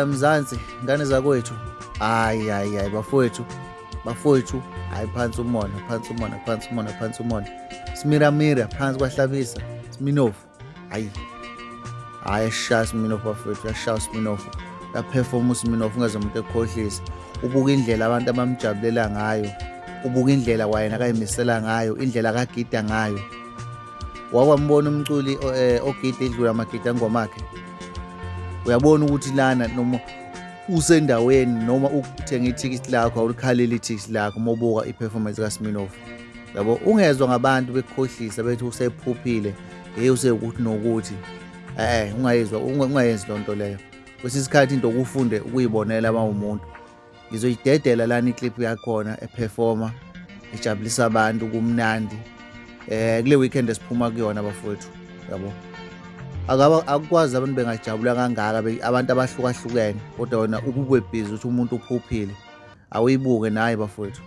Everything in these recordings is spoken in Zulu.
Mzansi, ngane zakwethu. Hayi bafowethu. Hayi phansi umona, phansi umona, phansi umona, phansi umona. Smiramira phansi kwahlabisa. Sminoff. Hayi shaya Sminoff bafowethu, yashaya Sminoff. Yaperform uSminoff ungaze umuntu ekhohlisa. Ubuka indlela abantu abamjabulela ngayo. Ubuka indlela wayena akayimisela ngayo, indlela akagida ngayo. Wakwambona umculi ogida edlula amagida angomakhe. Uyabona ukuthi lana noma usendaweni noma uthenga ithikithi lakho awulikhaleli ithikithi lakho mobuka iperformance kaSminoff. Yabo ungezwe ngabantu bekukhohlisa bethi usephuphile, usekuthi nokuthi. Ungayenzi lonto leyo. Kwesinye isikhathi into okufunde ukuyibonela umuntu. Ngizoyidedela lana iclip yakhona eperforma ejabulisa abantu kumnandi. Kule weekend esiphuma kuyona bafowethu, yabo. Akukwazi abantu bengajabula kangaka abantu abahlukahlukene kodwa wena ubube busy ukuthi umuntu uphuphile. Awuyibuke naye bafowethu.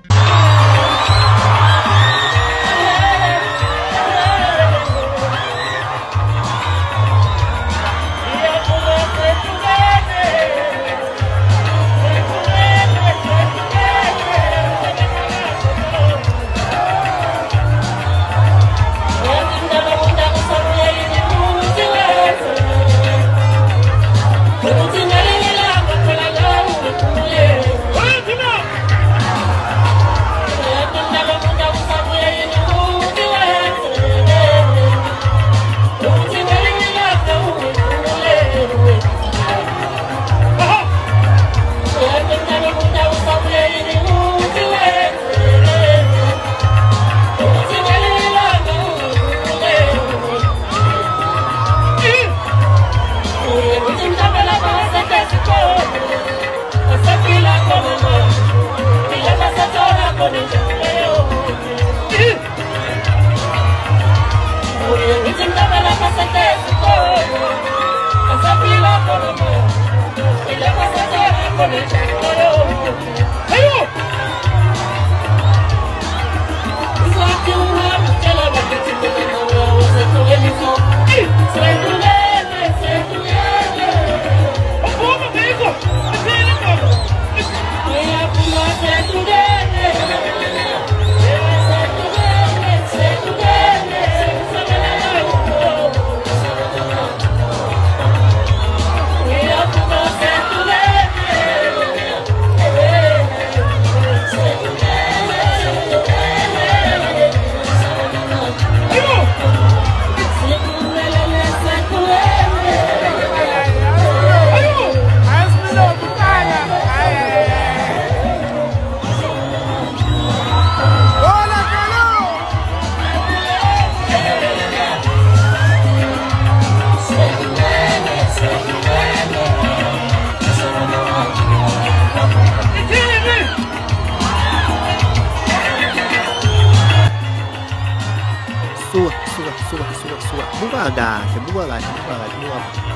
Buka kahle.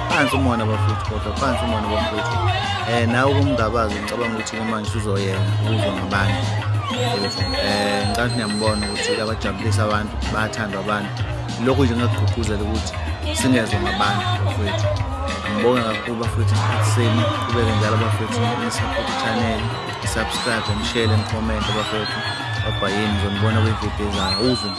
Phansi umona bafowethu kodwa phansi umona bafowethu. Nawe kumngabazi ngicabanga ukuthi manje uzoyena uzwa ngabantu. Ngicabanga niyambona ukuthi abajabulisa abantu, bayathandwa abantu. Lokho nje ngakugqugquzela ukuthi singezwe ngabantu bafowethu. Ngibonga kakhulu bafowethu isikhathi senu. Kubeke njalo bafowethu ni-support i-channel, subscribe, share and comment bafowethu. Bye ngizonibona kwi-video ezayo. Uzwe.